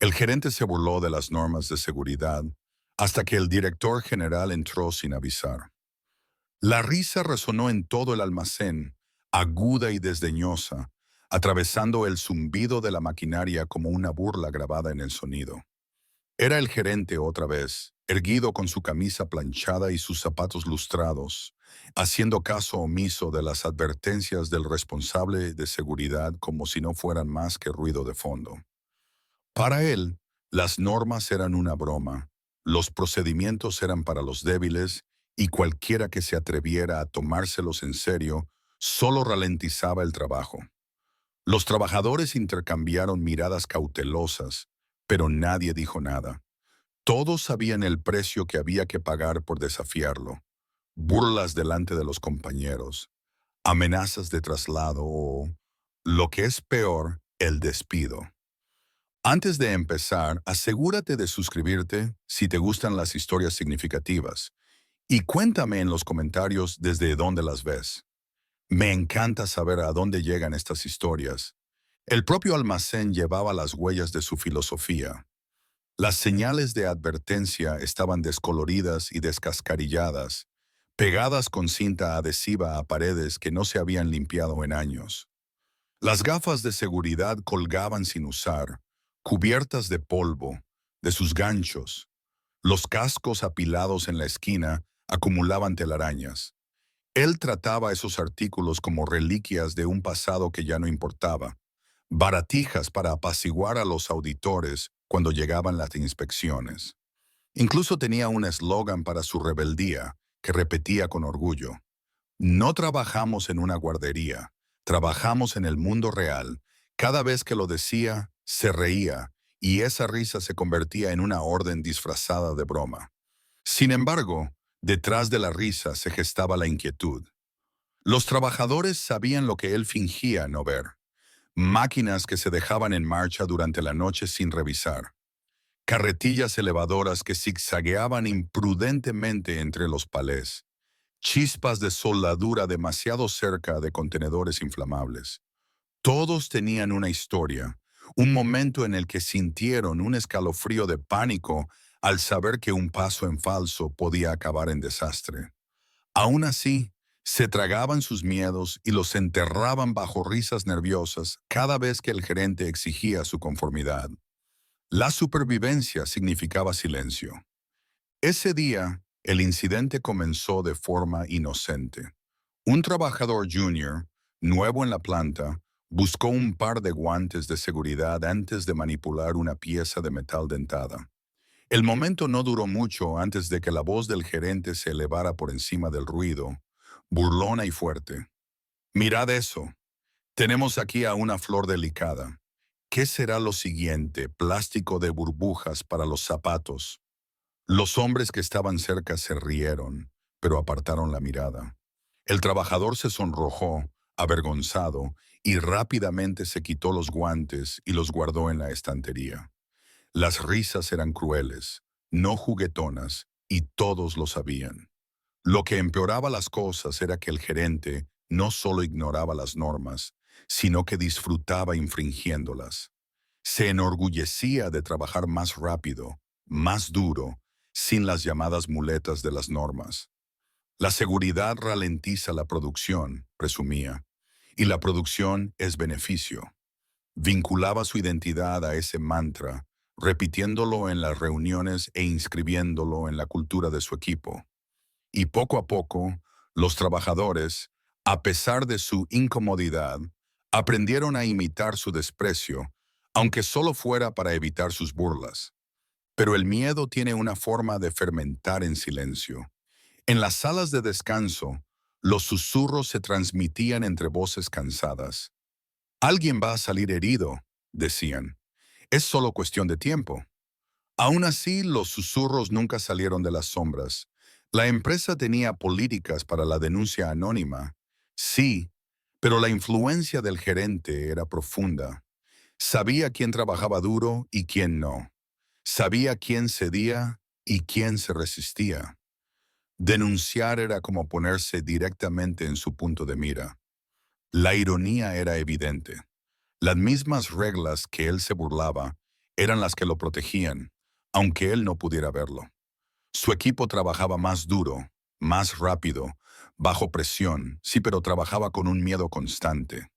El gerente se burló de las normas de seguridad hasta que el director general entró sin avisar. La risa resonó en todo el almacén, aguda y desdeñosa, atravesando el zumbido de la maquinaria como una burla grabada en el sonido. Era el gerente otra vez, erguido con su camisa planchada y sus zapatos lustrados, haciendo caso omiso de las advertencias del responsable de seguridad como si no fueran más que ruido de fondo. Para él, las normas eran una broma, los procedimientos eran para los débiles y cualquiera que se atreviera a tomárselos en serio solo ralentizaba el trabajo. Los trabajadores intercambiaron miradas cautelosas, pero nadie dijo nada. Todos sabían el precio que había que pagar por desafiarlo. Burlas delante de los compañeros, amenazas de traslado o, lo que es peor, el despido. Antes de empezar, asegúrate de suscribirte si te gustan las historias significativas y cuéntame en los comentarios desde dónde las ves. Me encanta saber a dónde llegan estas historias. El propio almacén llevaba las huellas de su filosofía. Las señales de advertencia estaban descoloridas y descascarilladas, pegadas con cinta adhesiva a paredes que no se habían limpiado en años. Las gafas de seguridad colgaban sin usar, cubiertas de polvo, de sus ganchos. Los cascos apilados en la esquina acumulaban telarañas. Él trataba esos artículos como reliquias de un pasado que ya no importaba, baratijas para apaciguar a los auditores cuando llegaban las inspecciones. Incluso tenía un eslogan para su rebeldía que repetía con orgullo: no trabajamos en una guardería, trabajamos en el mundo real. Cada vez que lo decía, se reía, y esa risa se convertía en una orden disfrazada de broma. Sin embargo, detrás de la risa se gestaba la inquietud. Los trabajadores sabían lo que él fingía no ver: máquinas que se dejaban en marcha durante la noche sin revisar, carretillas elevadoras que zigzagueaban imprudentemente entre los palés, chispas de soldadura demasiado cerca de contenedores inflamables. Todos tenían una historia, un momento en el que sintieron un escalofrío de pánico al saber que un paso en falso podía acabar en desastre. Aún así, se tragaban sus miedos y los enterraban bajo risas nerviosas cada vez que el gerente exigía su conformidad. La supervivencia significaba silencio. Ese día, el incidente comenzó de forma inocente. Un trabajador junior, nuevo en la planta, buscó un par de guantes de seguridad antes de manipular una pieza de metal dentada. El momento no duró mucho antes de que la voz del gerente se elevara por encima del ruido, burlona y fuerte. Mirad eso. Tenemos aquí a una flor delicada. ¿Qué será lo siguiente? Plástico de burbujas para los zapatos. Los hombres que estaban cerca se rieron, pero apartaron la mirada. El trabajador se sonrojó, avergonzado, y rápidamente se quitó los guantes y los guardó en la estantería. Las risas eran crueles, no juguetonas, y todos lo sabían. Lo que empeoraba las cosas era que el gerente no solo ignoraba las normas, sino que disfrutaba infringiéndolas. Se enorgullecía de trabajar más rápido, más duro, sin las llamadas muletas de las normas. La seguridad ralentiza la producción, presumía, y la producción es beneficio. Vinculaba su identidad a ese mantra, repitiéndolo en las reuniones e inscribiéndolo en la cultura de su equipo. Y poco a poco, los trabajadores, a pesar de su incomodidad, aprendieron a imitar su desprecio, aunque solo fuera para evitar sus burlas. Pero el miedo tiene una forma de fermentar en silencio. En las salas de descanso, los susurros se transmitían entre voces cansadas. Alguien va a salir herido, decían. Es solo cuestión de tiempo. Aún así, los susurros nunca salieron de las sombras. La empresa tenía políticas para la denuncia anónima. Sí, pero la influencia del gerente era profunda. Sabía quién trabajaba duro y quién no. Sabía quién cedía y quién se resistía. Denunciar era como ponerse directamente en su punto de mira. La ironía era evidente. Las mismas reglas que él se burlaba eran las que lo protegían, aunque él no pudiera verlo. Su equipo trabajaba más duro, más rápido, bajo presión, sí, pero trabajaba con un miedo constante.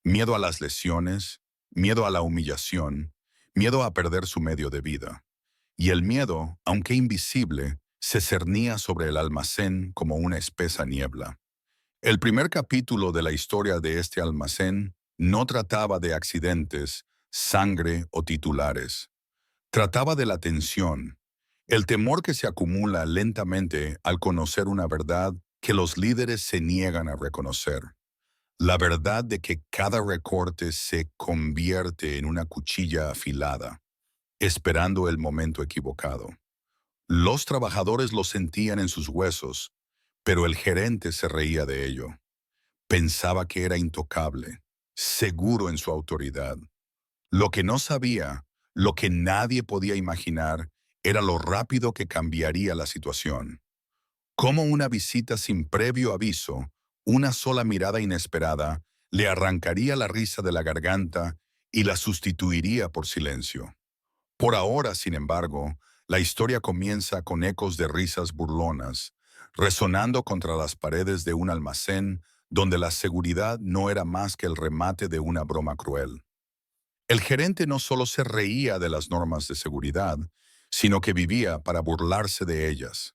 Miedo a las lesiones, miedo a la humillación, miedo a perder su medio de vida. Y el miedo, aunque invisible, se cernía sobre el almacén como una espesa niebla. El primer capítulo de la historia de este almacén no trataba de accidentes, sangre o titulares. Trataba de la tensión, el temor que se acumula lentamente al conocer una verdad que los líderes se niegan a reconocer. La verdad de que cada recorte se convierte en una cuchilla afilada, esperando el momento equivocado. Los trabajadores lo sentían en sus huesos, pero el gerente se reía de ello. Pensaba que era intocable, seguro en su autoridad. Lo que no sabía, lo que nadie podía imaginar, era lo rápido que cambiaría la situación. Cómo una visita sin previo aviso, una sola mirada inesperada, le arrancaría la risa de la garganta y la sustituiría por silencio. Por ahora, sin embargo, la historia comienza con ecos de risas burlonas, resonando contra las paredes de un almacén donde la seguridad no era más que el remate de una broma cruel. El gerente no solo se reía de las normas de seguridad, sino que vivía para burlarse de ellas.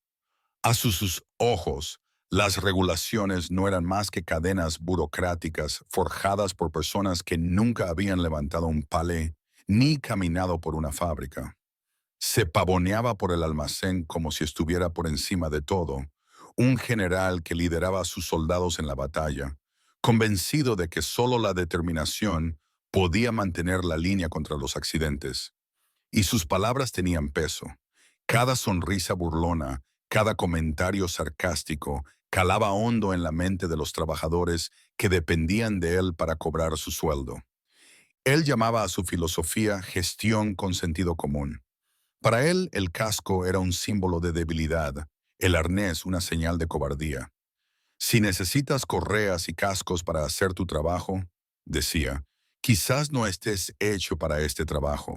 A sus ojos, las regulaciones no eran más que cadenas burocráticas forjadas por personas que nunca habían levantado un palé ni caminado por una fábrica. Se pavoneaba por el almacén como si estuviera por encima de todo, un general que lideraba a sus soldados en la batalla, convencido de que solo la determinación podía mantener la línea contra los accidentes. Y sus palabras tenían peso. Cada sonrisa burlona, cada comentario sarcástico, calaba hondo en la mente de los trabajadores que dependían de él para cobrar su sueldo. Él llamaba a su filosofía gestión con sentido común. Para él, el casco era un símbolo de debilidad, el arnés una señal de cobardía. Si necesitas correas y cascos para hacer tu trabajo, decía, quizás no estés hecho para este trabajo.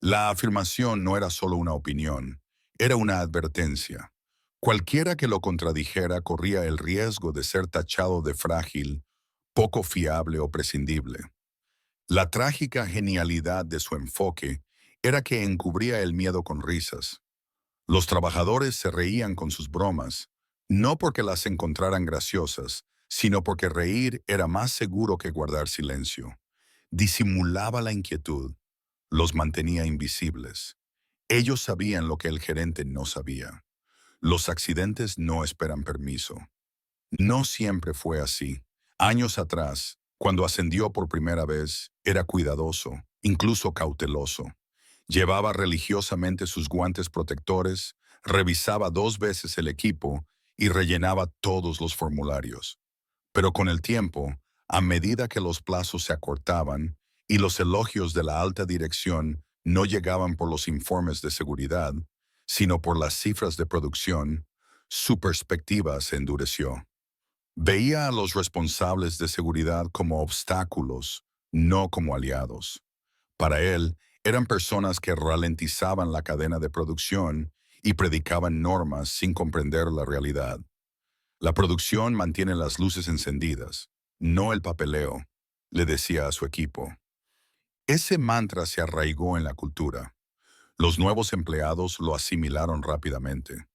La afirmación no era solo una opinión, era una advertencia. Cualquiera que lo contradijera corría el riesgo de ser tachado de frágil, poco fiable o prescindible. La trágica genialidad de su enfoque era que encubría el miedo con risas. Los trabajadores se reían con sus bromas, no porque las encontraran graciosas, sino porque reír era más seguro que guardar silencio. Disimulaba la inquietud, los mantenía invisibles. Ellos sabían lo que el gerente no sabía. Los accidentes no esperan permiso. No siempre fue así. Años atrás, cuando ascendió por primera vez, era cuidadoso, incluso cauteloso. Llevaba religiosamente sus guantes protectores, revisaba 2 veces el equipo y rellenaba todos los formularios. Pero con el tiempo, a medida que los plazos se acortaban y los elogios de la alta dirección no llegaban por los informes de seguridad, sino por las cifras de producción, su perspectiva se endureció. Veía a los responsables de seguridad como obstáculos, no como aliados. Para él, eran personas que ralentizaban la cadena de producción y predicaban normas sin comprender la realidad. La producción mantiene las luces encendidas, no el papeleo, le decía a su equipo. Ese mantra se arraigó en la cultura. Los nuevos empleados lo asimilaron rápidamente.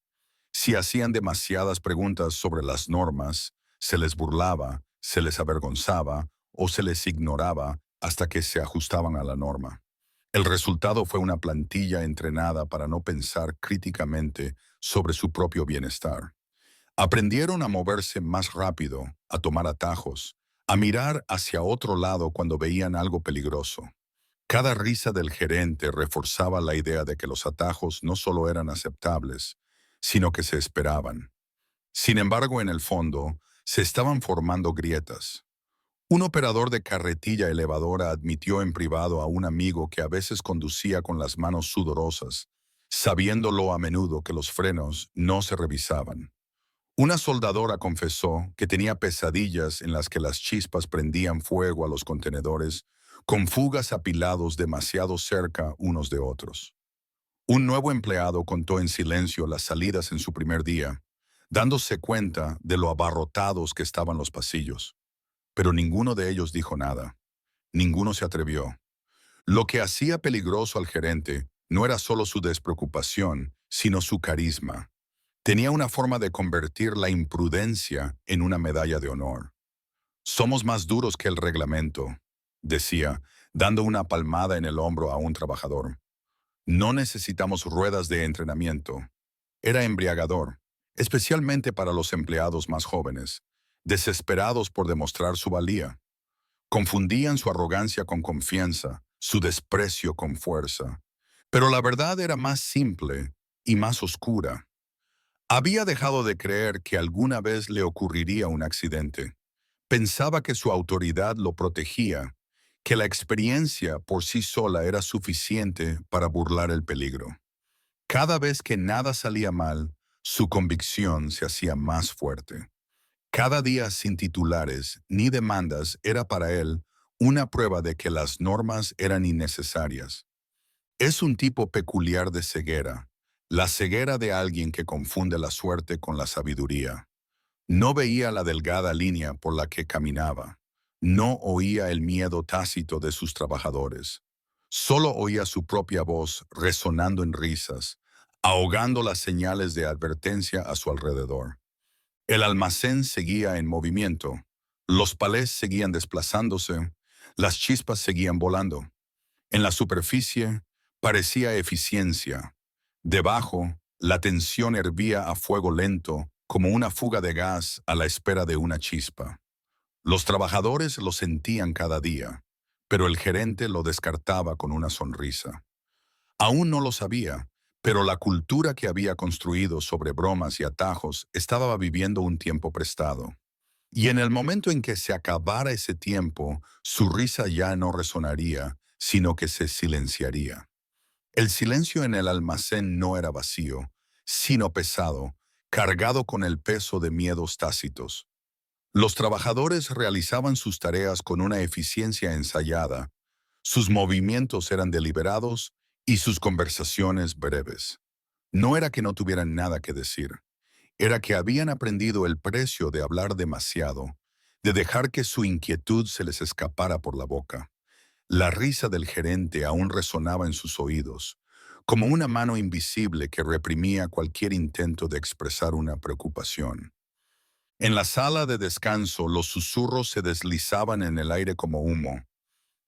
Si hacían demasiadas preguntas sobre las normas, se les burlaba, se les avergonzaba o se les ignoraba hasta que se ajustaban a la norma. El resultado fue una plantilla entrenada para no pensar críticamente sobre su propio bienestar. Aprendieron a moverse más rápido, a tomar atajos, a mirar hacia otro lado cuando veían algo peligroso. Cada risa del gerente reforzaba la idea de que los atajos no solo eran aceptables, sino que se esperaban. Sin embargo, en el fondo, se estaban formando grietas. Un operador de carretilla elevadora admitió en privado a un amigo que a veces conducía con las manos sudorosas, sabiéndolo a menudo que los frenos no se revisaban. Una soldadora confesó que tenía pesadillas en las que las chispas prendían fuego a los contenedores con fugas apilados demasiado cerca unos de otros. Un nuevo empleado contó en silencio las salidas en su primer día, dándose cuenta de lo abarrotados que estaban los pasillos. Pero ninguno de ellos dijo nada. Ninguno se atrevió. Lo que hacía peligroso al gerente no era solo su despreocupación, sino su carisma. Tenía una forma de convertir la imprudencia en una medalla de honor. Somos más duros que el reglamento, decía, dando una palmada en el hombro a un trabajador. No necesitamos ruedas de entrenamiento. Era embriagador, especialmente para los empleados más jóvenes, desesperados por demostrar su valía. Confundían su arrogancia con confianza, su desprecio con fuerza. Pero la verdad era más simple y más oscura. Había dejado de creer que alguna vez le ocurriría un accidente. Pensaba que su autoridad lo protegía, que la experiencia por sí sola era suficiente para burlar el peligro. Cada vez que nada salía mal, su convicción se hacía más fuerte. Cada día sin titulares ni demandas era para él una prueba de que las normas eran innecesarias. Es un tipo peculiar de ceguera, la ceguera de alguien que confunde la suerte con la sabiduría. No veía la delgada línea por la que caminaba. No oía el miedo tácito de sus trabajadores. Solo oía su propia voz resonando en risas, ahogando las señales de advertencia a su alrededor. El almacén seguía en movimiento. Los palés seguían desplazándose. Las chispas seguían volando. En la superficie parecía eficiencia. Debajo, la tensión hervía a fuego lento, como una fuga de gas a la espera de una chispa. Los trabajadores lo sentían cada día, pero el gerente lo descartaba con una sonrisa. Aún no lo sabía, pero la cultura que había construido sobre bromas y atajos estaba viviendo un tiempo prestado. Y en el momento en que se acabara ese tiempo, su risa ya no resonaría, sino que se silenciaría. El silencio en el almacén no era vacío, sino pesado, cargado con el peso de miedos tácitos. Los trabajadores realizaban sus tareas con una eficiencia ensayada, sus movimientos eran deliberados y sus conversaciones breves. No era que no tuvieran nada que decir, era que habían aprendido el precio de hablar demasiado, de dejar que su inquietud se les escapara por la boca. La risa del gerente aún resonaba en sus oídos, como una mano invisible que reprimía cualquier intento de expresar una preocupación. En la sala de descanso los susurros se deslizaban en el aire como humo.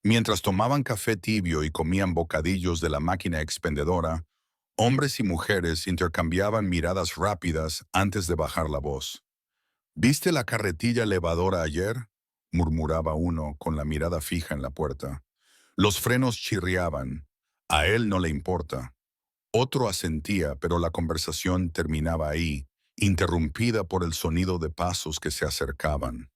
Mientras tomaban café tibio y comían bocadillos de la máquina expendedora, hombres y mujeres intercambiaban miradas rápidas antes de bajar la voz. ¿Viste la carretilla elevadora ayer?, murmuraba uno con la mirada fija en la puerta. Los frenos chirriaban. A él no le importa. Otro asentía, pero la conversación terminaba ahí, interrumpida por el sonido de pasos que se acercaban.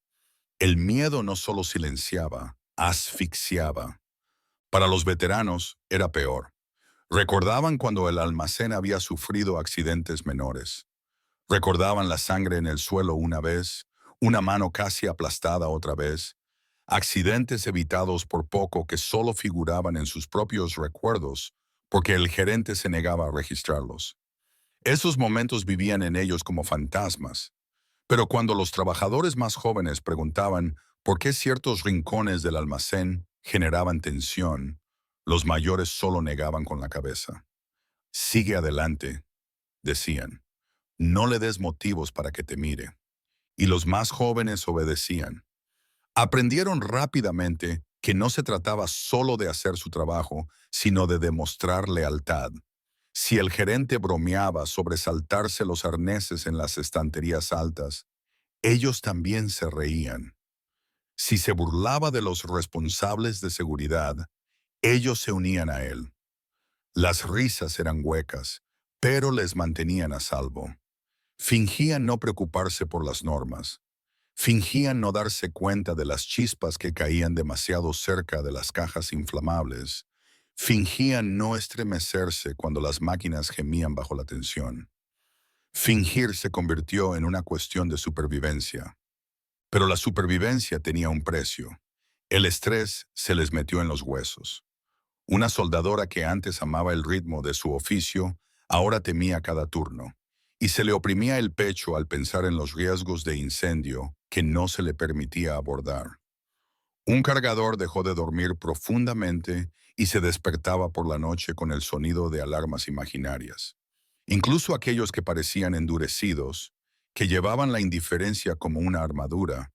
El miedo no solo silenciaba, asfixiaba. Para los veteranos era peor. Recordaban cuando el almacén había sufrido accidentes menores. Recordaban la sangre en el suelo una vez, una mano casi aplastada otra vez, accidentes evitados por poco que solo figuraban en sus propios recuerdos porque el gerente se negaba a registrarlos. Esos momentos vivían en ellos como fantasmas, pero cuando los trabajadores más jóvenes preguntaban por qué ciertos rincones del almacén generaban tensión, los mayores solo negaban con la cabeza. Sigue adelante, decían. No le des motivos para que te mire. Y los más jóvenes obedecían. Aprendieron rápidamente que no se trataba solo de hacer su trabajo, sino de demostrar lealtad. Si el gerente bromeaba sobre saltarse los arneses en las estanterías altas, ellos también se reían. Si se burlaba de los responsables de seguridad, ellos se unían a él. Las risas eran huecas, pero les mantenían a salvo. Fingían no preocuparse por las normas. Fingían no darse cuenta de las chispas que caían demasiado cerca de las cajas inflamables. Fingían no estremecerse cuando las máquinas gemían bajo la tensión. Fingir se convirtió en una cuestión de supervivencia. Pero la supervivencia tenía un precio. El estrés se les metió en los huesos. Una soldadora que antes amaba el ritmo de su oficio, ahora temía cada turno, y se le oprimía el pecho al pensar en los riesgos de incendio que no se le permitía abordar. Un cargador dejó de dormir profundamente y se despertaba por la noche con el sonido de alarmas imaginarias. Incluso aquellos que parecían endurecidos, que llevaban la indiferencia como una armadura,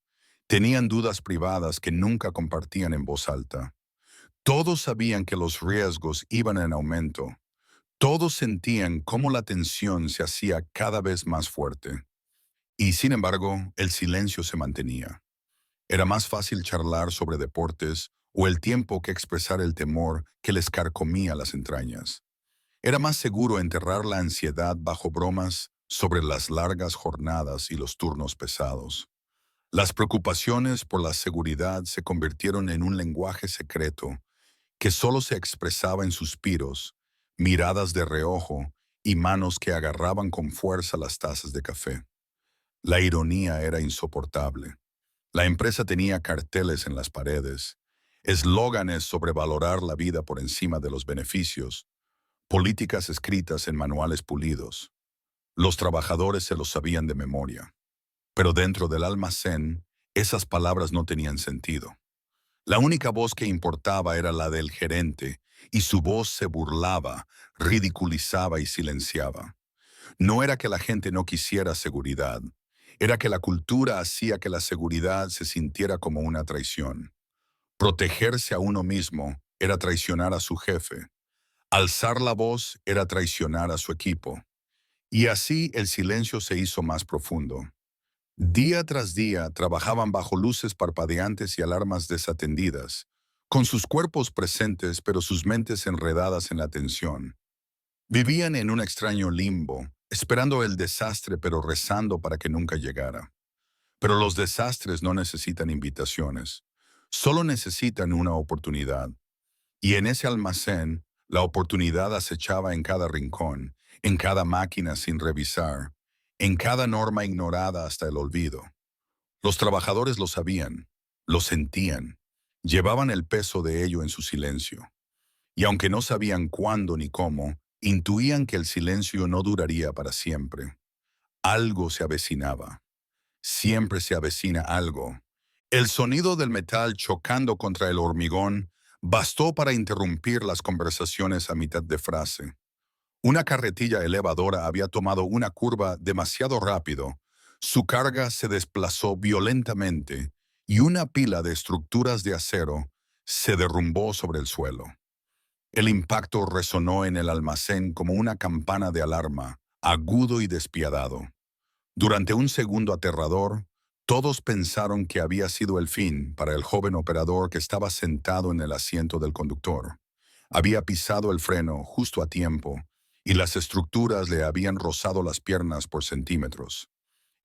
tenían dudas privadas que nunca compartían en voz alta. Todos sabían que los riesgos iban en aumento. Todos sentían cómo la tensión se hacía cada vez más fuerte. Y sin embargo, el silencio se mantenía. Era más fácil charlar sobre deportes o el tiempo que expresar el temor que les carcomía las entrañas. Era más seguro enterrar la ansiedad bajo bromas sobre las largas jornadas y los turnos pesados. Las preocupaciones por la seguridad se convirtieron en un lenguaje secreto que solo se expresaba en suspiros, miradas de reojo y manos que agarraban con fuerza las tazas de café. La ironía era insoportable. La empresa tenía carteles en las paredes, eslóganes sobre valorar la vida por encima de los beneficios, políticas escritas en manuales pulidos. Los trabajadores se los sabían de memoria, pero dentro del almacén, esas palabras no tenían sentido. La única voz que importaba era la del gerente, y su voz se burlaba, ridiculizaba y silenciaba. No era que la gente no quisiera seguridad, era que la cultura hacía que la seguridad se sintiera como una traición. Protegerse a uno mismo era traicionar a su jefe. Alzar la voz era traicionar a su equipo. Y así el silencio se hizo más profundo. Día tras día trabajaban bajo luces parpadeantes y alarmas desatendidas, con sus cuerpos presentes pero sus mentes enredadas en la tensión. Vivían en un extraño limbo, esperando el desastre pero rezando para que nunca llegara. Pero los desastres no necesitan invitaciones, solo necesitan una oportunidad. Y en ese almacén, la oportunidad acechaba en cada rincón, en cada máquina sin revisar, en cada norma ignorada hasta el olvido. Los trabajadores lo sabían, lo sentían, llevaban el peso de ello en su silencio. Y aunque no sabían cuándo ni cómo, intuían que el silencio no duraría para siempre. Algo se avecinaba. Siempre se avecina algo. El sonido del metal chocando contra el hormigón bastó para interrumpir las conversaciones a mitad de frase. Una carretilla elevadora había tomado una curva demasiado rápido. Su carga se desplazó violentamente y una pila de estructuras de acero se derrumbó sobre el suelo. El impacto resonó en el almacén como una campana de alarma, agudo y despiadado. Durante un segundo aterrador, todos pensaron que había sido el fin para el joven operador que estaba sentado en el asiento del conductor. Había pisado el freno justo a tiempo y las estructuras le habían rozado las piernas por centímetros.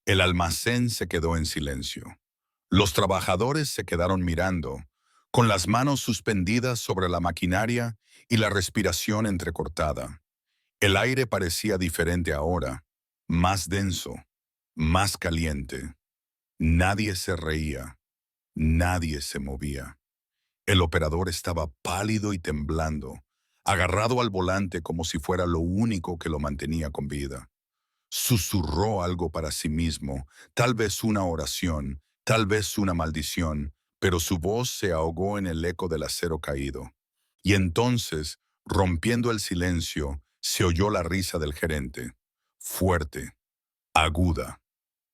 El almacén se quedó en silencio. Los trabajadores se quedaron mirando, con las manos suspendidas sobre la maquinaria y la respiración entrecortada. El aire parecía diferente ahora, más denso, más caliente. Nadie se reía, nadie se movía. El operador estaba pálido y temblando, agarrado al volante como si fuera lo único que lo mantenía con vida. Susurró algo para sí mismo, tal vez una oración, tal vez una maldición, pero su voz se ahogó en el eco del acero caído. Y entonces, rompiendo el silencio, se oyó la risa del gerente, fuerte, aguda,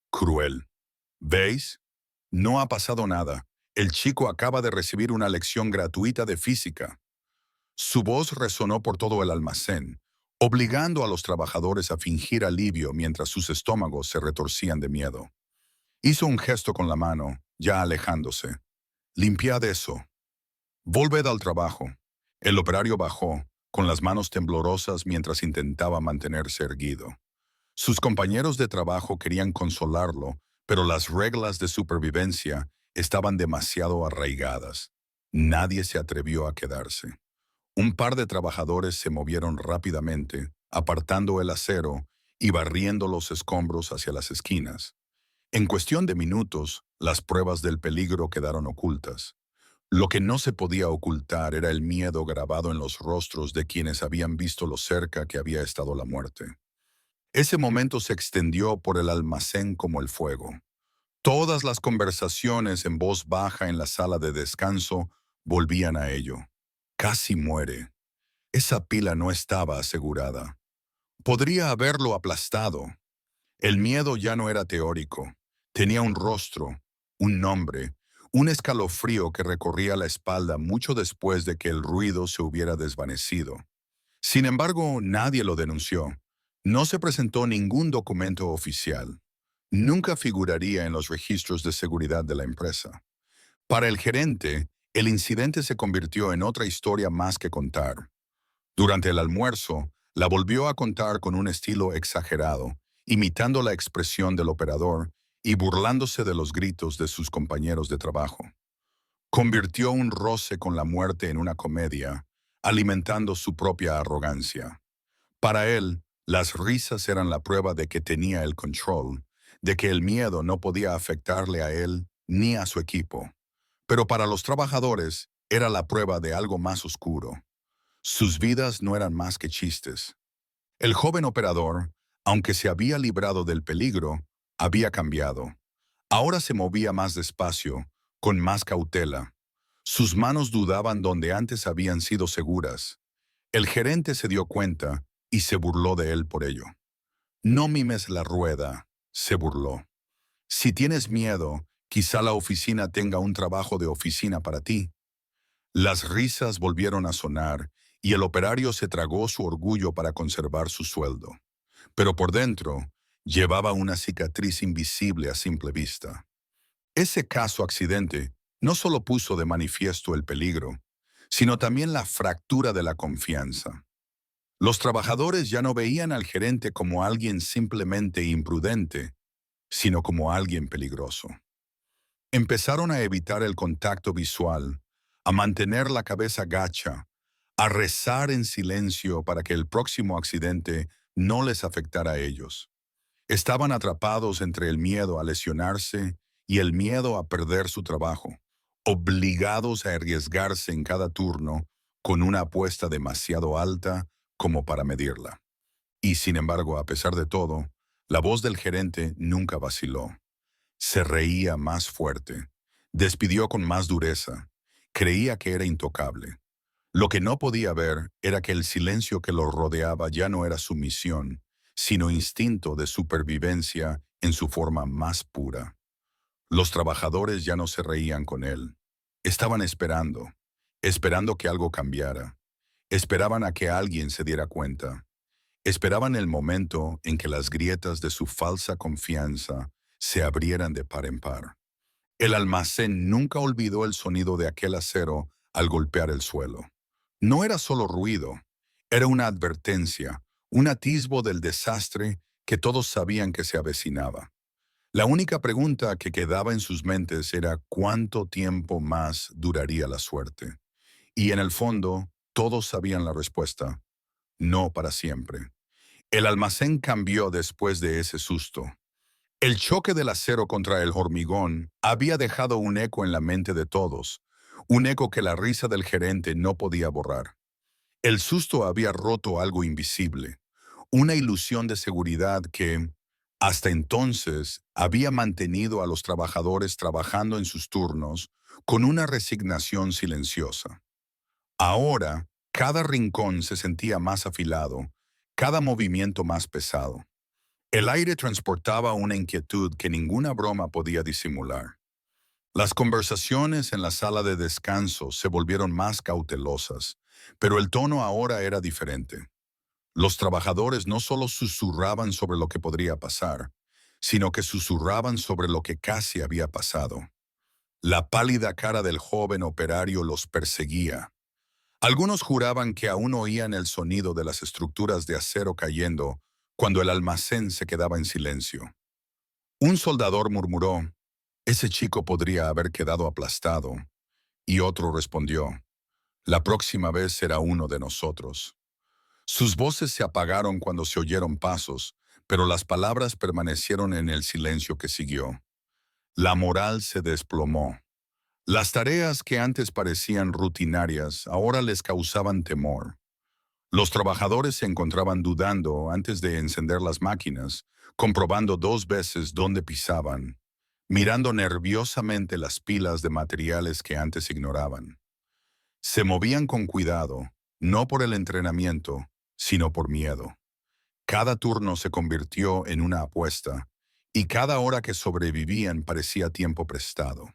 cruel. ¿Veis? No ha pasado nada. El chico acaba de recibir una lección gratuita de física. Su voz resonó por todo el almacén, obligando a los trabajadores a fingir alivio mientras sus estómagos se retorcían de miedo. Hizo un gesto con la mano, ya alejándose. «Limpiad eso. Volved al trabajo». El operario bajó, con las manos temblorosas mientras intentaba mantenerse erguido. Sus compañeros de trabajo querían consolarlo, pero las reglas de supervivencia estaban demasiado arraigadas. Nadie se atrevió a quedarse. Un par de trabajadores se movieron rápidamente, apartando el acero y barriendo los escombros hacia las esquinas. En cuestión de minutos, las pruebas del peligro quedaron ocultas. Lo que no se podía ocultar era el miedo grabado en los rostros de quienes habían visto lo cerca que había estado la muerte. Ese momento se extendió por el almacén como el fuego. Todas las conversaciones en voz baja en la sala de descanso volvían a ello. Casi muere. Esa pila no estaba asegurada. Podría haberlo aplastado. El miedo ya no era teórico. Tenía un rostro, un nombre, un escalofrío que recorría la espalda mucho después de que el ruido se hubiera desvanecido. Sin embargo, nadie lo denunció. No se presentó ningún documento oficial. Nunca figuraría en los registros de seguridad de la empresa. Para el gerente, el incidente se convirtió en otra historia más que contar. Durante el almuerzo, la volvió a contar con un estilo exagerado, imitando la expresión del operador y burlándose de los gritos de sus compañeros de trabajo. Convirtió un roce con la muerte en una comedia, alimentando su propia arrogancia. Para él, las risas eran la prueba de que tenía el control, de que el miedo no podía afectarle a él ni a su equipo. Pero para los trabajadores era la prueba de algo más oscuro. Sus vidas no eran más que chistes. El joven operador, aunque se había librado del peligro, había cambiado. Ahora se movía más despacio, con más cautela. Sus manos dudaban donde antes habían sido seguras. El gerente se dio cuenta y se burló de él por ello. No mimes la rueda, se burló. Si tienes miedo, quizá la oficina tenga un trabajo de oficina para ti. Las risas volvieron a sonar y el operario se tragó su orgullo para conservar su sueldo. Pero por dentro, llevaba una cicatriz invisible a simple vista. Ese caso accidente no solo puso de manifiesto el peligro, sino también la fractura de la confianza. Los trabajadores ya no veían al gerente como alguien simplemente imprudente, sino como alguien peligroso. Empezaron a evitar el contacto visual, a mantener la cabeza gacha, a rezar en silencio para que el próximo accidente no les afectara a ellos. Estaban atrapados entre el miedo a lesionarse y el miedo a perder su trabajo, obligados a arriesgarse en cada turno con una apuesta demasiado alta como para medirla. Y sin embargo, a pesar de todo, la voz del gerente nunca vaciló. Se reía más fuerte, despidió con más dureza, creía que era intocable. Lo que no podía ver era que el silencio que lo rodeaba ya no era sumisión, sino instinto de supervivencia en su forma más pura. Los trabajadores ya no se reían con él. Estaban esperando que algo cambiara. Esperaban a que alguien se diera cuenta. Esperaban el momento en que las grietas de su falsa confianza se abrieran de par en par. El almacén nunca olvidó el sonido de aquel acero al golpear el suelo. No era solo ruido, era una advertencia, un atisbo del desastre que todos sabían que se avecinaba. La única pregunta que quedaba en sus mentes era cuánto tiempo más duraría la suerte. Y en el fondo, todos sabían la respuesta: no para siempre. El almacén cambió después de ese susto. El choque del acero contra el hormigón había dejado un eco en la mente de todos, un eco que la risa del gerente no podía borrar. El susto había roto algo invisible, una ilusión de seguridad que, hasta entonces, había mantenido a los trabajadores trabajando en sus turnos con una resignación silenciosa. Ahora, cada rincón se sentía más afilado, cada movimiento más pesado. El aire transportaba una inquietud que ninguna broma podía disimular. Las conversaciones en la sala de descanso se volvieron más cautelosas, pero el tono ahora era diferente. Los trabajadores no solo susurraban sobre lo que podría pasar, sino que susurraban sobre lo que casi había pasado. La pálida cara del joven operario los perseguía. Algunos juraban que aún oían el sonido de las estructuras de acero cayendo cuando el almacén se quedaba en silencio. Un soldador murmuró: «Ese chico podría haber quedado aplastado», y otro respondió: «La próxima vez será uno de nosotros». Sus voces se apagaron cuando se oyeron pasos, pero las palabras permanecieron en el silencio que siguió. La moral se desplomó. Las tareas que antes parecían rutinarias ahora les causaban temor. Los trabajadores se encontraban dudando antes de encender las máquinas, comprobando 2 veces dónde pisaban, mirando nerviosamente las pilas de materiales que antes ignoraban. Se movían con cuidado, no por el entrenamiento, sino por miedo. Cada turno se convirtió en una apuesta, y cada hora que sobrevivían parecía tiempo prestado.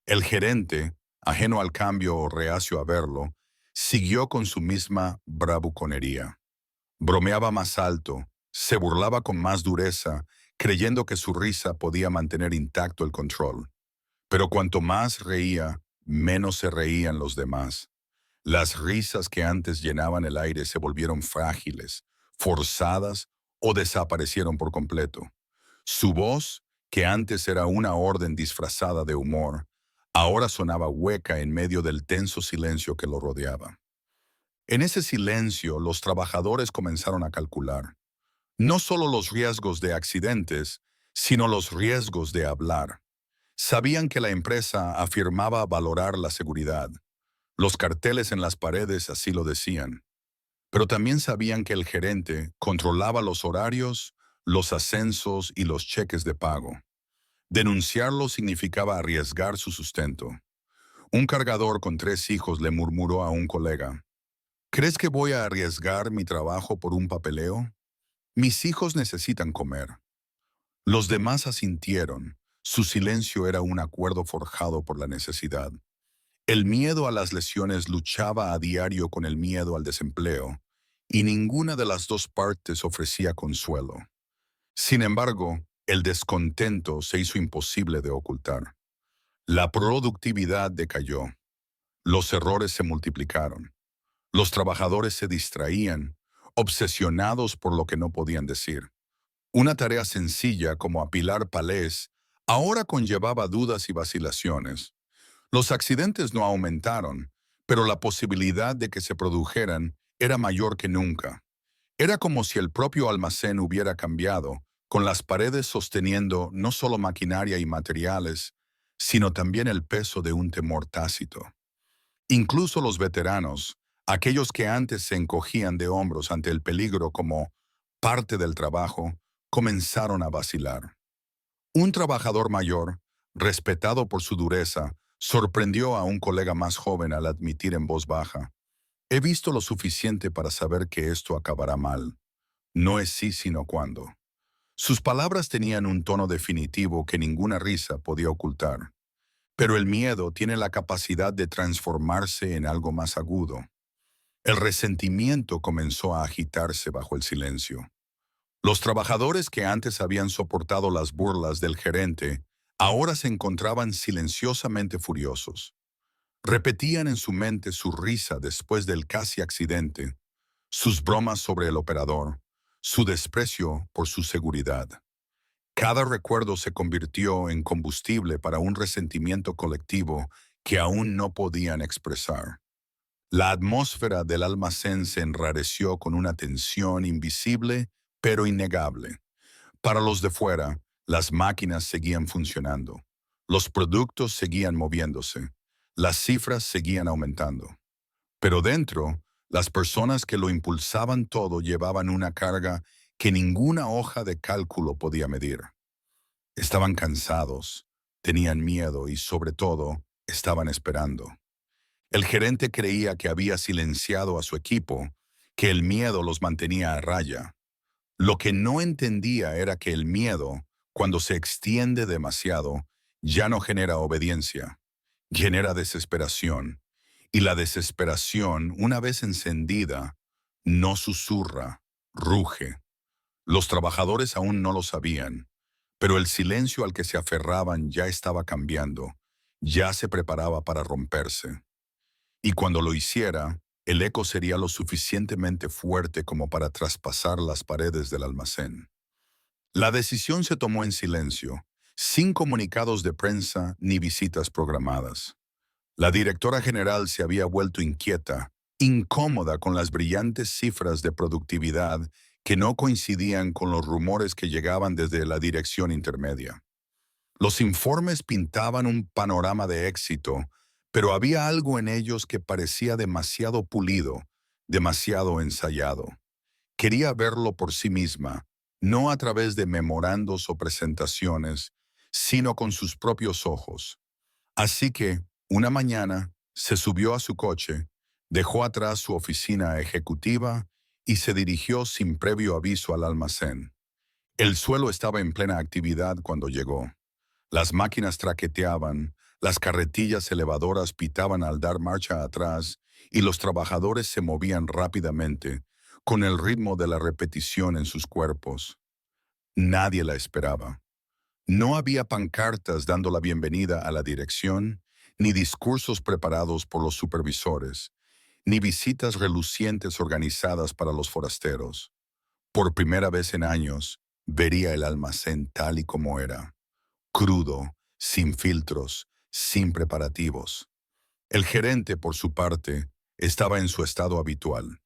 El gerente, ajeno al cambio o reacio a verlo, siguió con su misma bravuconería. Bromeaba más alto, se burlaba con más dureza, creyendo que su risa podía mantener intacto el control. Pero cuanto más reía, menos se reían los demás. Las risas que antes llenaban el aire se volvieron frágiles, forzadas o desaparecieron por completo. Su voz, que antes era una orden disfrazada de humor, ahora sonaba hueca en medio del tenso silencio que lo rodeaba. En ese silencio, los trabajadores comenzaron a calcular, no solo los riesgos de accidentes, sino los riesgos de hablar. Sabían que la empresa afirmaba valorar la seguridad. Los carteles en las paredes así lo decían. Pero también sabían que el gerente controlaba los horarios, los ascensos y los cheques de pago. Denunciarlo significaba arriesgar su sustento. Un cargador con 3 hijos le murmuró a un colega: ¿crees que voy a arriesgar mi trabajo por un papeleo? Mis hijos necesitan comer. Los demás asintieron. Su silencio era un acuerdo forjado por la necesidad. El miedo a las lesiones luchaba a diario con el miedo al desempleo, y ninguna de las dos partes ofrecía consuelo. Sin embargo, el descontento se hizo imposible de ocultar. La productividad decayó. Los errores se multiplicaron. Los trabajadores se distraían, obsesionados por lo que no podían decir. Una tarea sencilla como apilar palés ahora conllevaba dudas y vacilaciones. Los accidentes no aumentaron, pero la posibilidad de que se produjeran era mayor que nunca. Era como si el propio almacén hubiera cambiado, con las paredes sosteniendo no solo maquinaria y materiales, sino también el peso de un temor tácito. Incluso los veteranos, aquellos que antes se encogían de hombros ante el peligro como parte del trabajo, comenzaron a vacilar. Un trabajador mayor, respetado por su dureza, sorprendió a un colega más joven al admitir en voz baja: he visto lo suficiente para saber que esto acabará mal. No es sí sino cuándo. Sus palabras tenían un tono definitivo que ninguna risa podía ocultar. Pero el miedo tiene la capacidad de transformarse en algo más agudo. El resentimiento comenzó a agitarse bajo el silencio. Los trabajadores que antes habían soportado las burlas del gerente ahora se encontraban silenciosamente furiosos. Repetían en su mente su risa después del casi accidente, sus bromas sobre el operador, su desprecio por su seguridad. Cada recuerdo se convirtió en combustible para un resentimiento colectivo que aún no podían expresar. La atmósfera del almacén se enrareció con una tensión invisible pero innegable. Para los de fuera, las máquinas seguían funcionando. Los productos seguían moviéndose. Las cifras seguían aumentando. Pero dentro, las personas que lo impulsaban todo llevaban una carga que ninguna hoja de cálculo podía medir. Estaban cansados, tenían miedo y, sobre todo, estaban esperando. El gerente creía que había silenciado a su equipo, que el miedo los mantenía a raya. Lo que no entendía era que el miedo, cuando se extiende demasiado, ya no genera obediencia, genera desesperación. Y la desesperación, una vez encendida, no susurra, ruge. Los trabajadores aún no lo sabían, pero el silencio al que se aferraban ya estaba cambiando, ya se preparaba para romperse. Y cuando lo hiciera, el eco sería lo suficientemente fuerte como para traspasar las paredes del almacén. La decisión se tomó en silencio, sin comunicados de prensa ni visitas programadas. La directora general se había vuelto inquieta, incómoda con las brillantes cifras de productividad que no coincidían con los rumores que llegaban desde la dirección intermedia. Los informes pintaban un panorama de éxito, pero había algo en ellos que parecía demasiado pulido, demasiado ensayado. Quería verlo por sí misma, no a través de memorandos o presentaciones, sino con sus propios ojos. Así que, una mañana, se subió a su coche, dejó atrás su oficina ejecutiva y se dirigió sin previo aviso al almacén. El suelo estaba en plena actividad cuando llegó. Las máquinas traqueteaban, las carretillas elevadoras pitaban al dar marcha atrás y los trabajadores se movían rápidamente, con el ritmo de la repetición en sus cuerpos. Nadie la esperaba. No había pancartas dando la bienvenida a la dirección, ni discursos preparados por los supervisores, ni visitas relucientes organizadas para los forasteros. Por primera vez en años, vería el almacén tal y como era, crudo, sin filtros, sin preparativos. El gerente, por su parte, estaba en su estado habitual.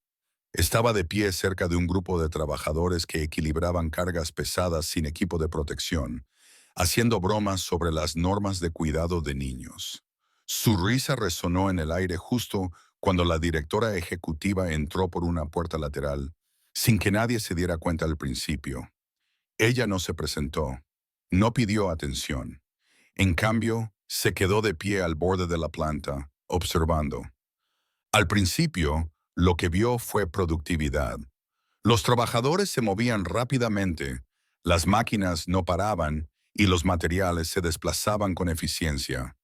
Estaba de pie cerca de un grupo de trabajadores que equilibraban cargas pesadas sin equipo de protección, haciendo bromas sobre las normas de cuidado de niños. Su risa resonó en el aire justo cuando la directora ejecutiva entró por una puerta lateral, sin que nadie se diera cuenta al principio. Ella no se presentó, no pidió atención. En cambio, se quedó de pie al borde de la planta, observando. Al principio, lo que vio fue productividad. Los trabajadores se movían rápidamente, las máquinas no paraban y los materiales se desplazaban con eficiencia.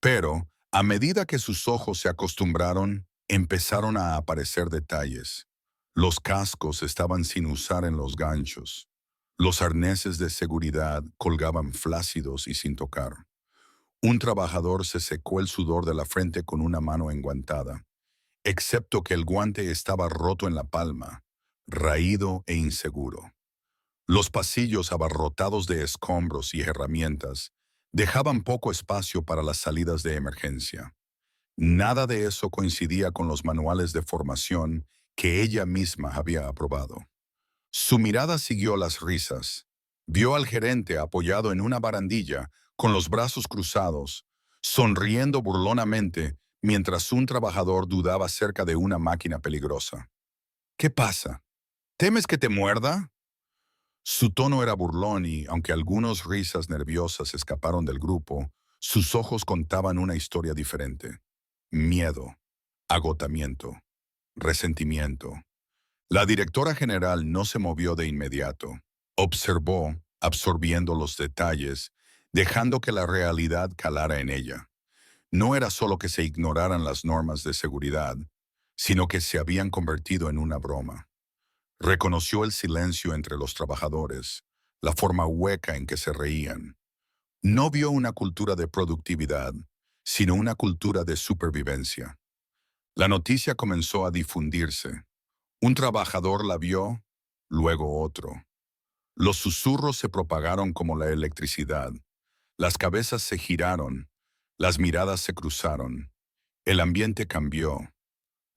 Pero, a medida que sus ojos se acostumbraron, empezaron a aparecer detalles. Los cascos estaban sin usar en los ganchos. Los arneses de seguridad colgaban flácidos y sin tocar. Un trabajador se secó el sudor de la frente con una mano enguantada, excepto que el guante estaba roto en la palma, raído e inseguro. Los pasillos abarrotados de escombros y herramientas dejaban poco espacio para las salidas de emergencia. Nada de eso coincidía con los manuales de formación que ella misma había aprobado. Su mirada siguió las risas. Vio al gerente apoyado en una barandilla, con los brazos cruzados, sonriendo burlonamente mientras un trabajador dudaba acerca de una máquina peligrosa. ¿Qué pasa? ¿Temes que te muerda? Su tono era burlón y, aunque algunas risas nerviosas escaparon del grupo, sus ojos contaban una historia diferente. Miedo, agotamiento, resentimiento. La directora general no se movió de inmediato. Observó, absorbiendo los detalles, dejando que la realidad calara en ella. No era solo que se ignoraran las normas de seguridad, sino que se habían convertido en una broma. Reconoció el silencio entre los trabajadores, la forma hueca en que se reían. No vio una cultura de productividad, sino una cultura de supervivencia. La noticia comenzó a difundirse. Un trabajador la vio, luego otro. Los susurros se propagaron como la electricidad. Las cabezas se giraron, las miradas se cruzaron. El ambiente cambió.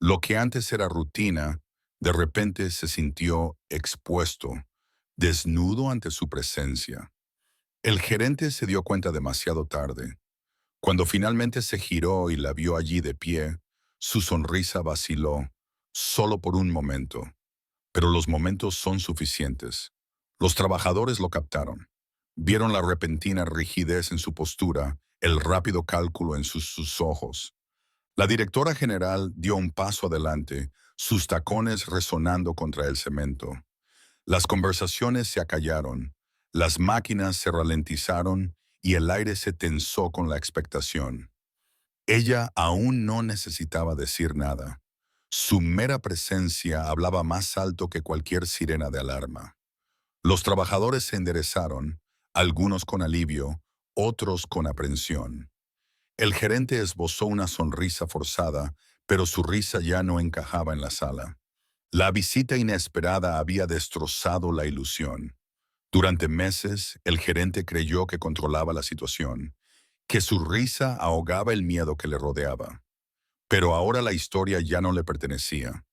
Lo que antes era rutina, de repente se sintió expuesto, desnudo ante su presencia. El gerente se dio cuenta demasiado tarde. Cuando finalmente se giró y la vio allí de pie, su sonrisa vaciló, solo por un momento. Pero los momentos son suficientes. Los trabajadores lo captaron. Vieron la repentina rigidez en su postura, el rápido cálculo en sus ojos. La directora general dio un paso adelante, sus tacones resonando contra el cemento. Las conversaciones se acallaron, las máquinas se ralentizaron y el aire se tensó con la expectación. Ella aún no necesitaba decir nada. Su mera presencia hablaba más alto que cualquier sirena de alarma. Los trabajadores se enderezaron, algunos con alivio, otros con aprensión. El gerente esbozó una sonrisa forzada, pero su risa ya no encajaba en la sala. La visita inesperada había destrozado la ilusión. Durante meses, el gerente creyó que controlaba la situación, que su risa ahogaba el miedo que le rodeaba. Pero ahora la historia ya no le pertenecía.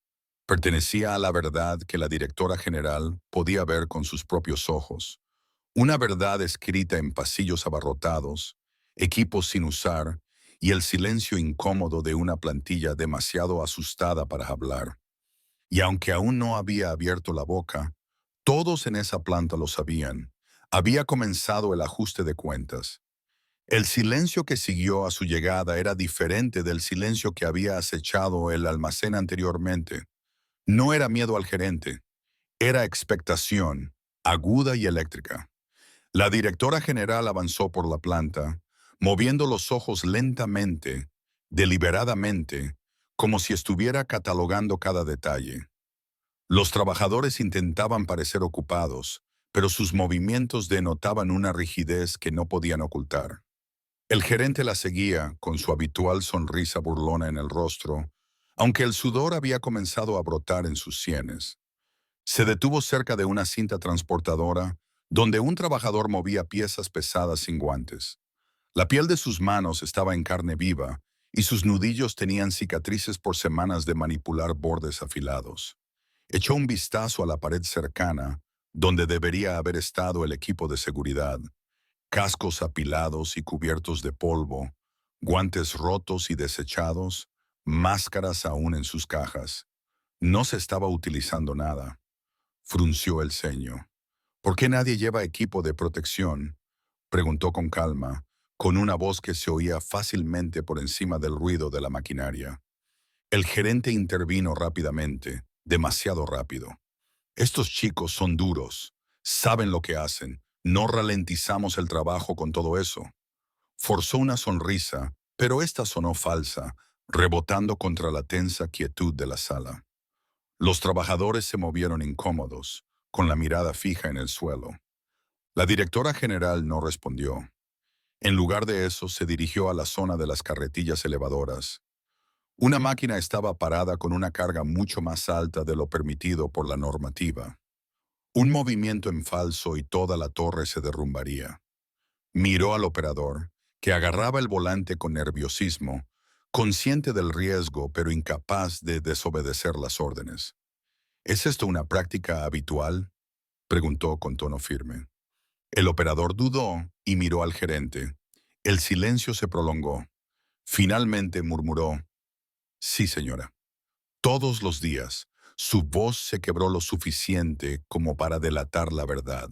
Pertenecía a la verdad que la directora general podía ver con sus propios ojos. Una verdad escrita en pasillos abarrotados, equipos sin usar y el silencio incómodo de una plantilla demasiado asustada para hablar. Y aunque aún no había abierto la boca, todos en esa planta lo sabían. Había comenzado el ajuste de cuentas. El silencio que siguió a su llegada era diferente del silencio que había acechado el almacén anteriormente. No era miedo al gerente, era expectación, aguda y eléctrica. La directora general avanzó por la planta, moviendo los ojos lentamente, deliberadamente, como si estuviera catalogando cada detalle. Los trabajadores intentaban parecer ocupados, pero sus movimientos denotaban una rigidez que no podían ocultar. El gerente la seguía, con su habitual sonrisa burlona en el rostro, aunque el sudor había comenzado a brotar en sus sienes. Se detuvo cerca de una cinta transportadora, donde un trabajador movía piezas pesadas sin guantes. La piel de sus manos estaba en carne viva, y sus nudillos tenían cicatrices por semanas de manipular bordes afilados. Echó un vistazo a la pared cercana, donde debería haber estado el equipo de seguridad. Cascos apilados y cubiertos de polvo, guantes rotos y desechados, máscaras aún en sus cajas. No se estaba utilizando nada. Frunció el ceño. ¿Por qué nadie lleva equipo de protección?, preguntó con calma, con una voz que se oía fácilmente por encima del ruido de la maquinaria. El gerente intervino rápidamente, demasiado rápido. Estos chicos son duros, saben lo que hacen, no ralentizamos el trabajo con todo eso. Forzó una sonrisa, pero esta sonó falsa, rebotando contra la tensa quietud de la sala. Los trabajadores se movieron incómodos, con la mirada fija en el suelo. La directora general no respondió. En lugar de eso, se dirigió a la zona de las carretillas elevadoras. Una máquina estaba parada con una carga mucho más alta de lo permitido por la normativa. Un movimiento en falso y toda la torre se derrumbaría. Miró al operador, que agarraba el volante con nerviosismo, consciente del riesgo pero incapaz de desobedecer las órdenes. ¿Es esto una práctica habitual?, preguntó con tono firme. El operador dudó y miró al gerente. El silencio se prolongó. Finalmente murmuró: «Sí, señora. Todos los días». Su voz se quebró lo suficiente como para delatar la verdad.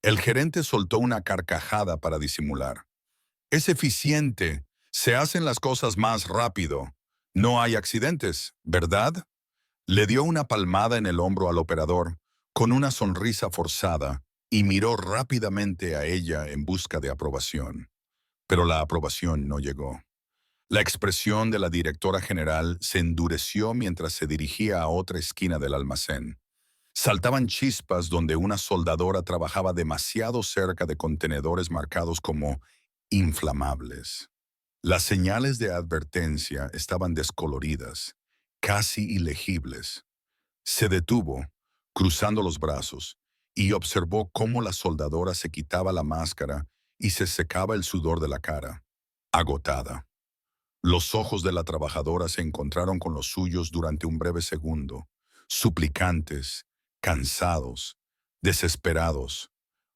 El gerente soltó una carcajada para disimular. «Es eficiente. Se hacen las cosas más rápido. No hay accidentes, ¿verdad?». Le dio una palmada en el hombro al operador, con una sonrisa forzada, y miró rápidamente a ella en busca de aprobación. Pero la aprobación no llegó. La expresión de la directora general se endureció mientras se dirigía a otra esquina del almacén. Saltaban chispas donde una soldadora trabajaba demasiado cerca de contenedores marcados como inflamables. Las señales de advertencia estaban descoloridas, casi ilegibles. Se detuvo, cruzando los brazos, y observó cómo la soldadora se quitaba la máscara y se secaba el sudor de la cara, agotada. Los ojos de la trabajadora se encontraron con los suyos durante un breve segundo, suplicantes, cansados, desesperados,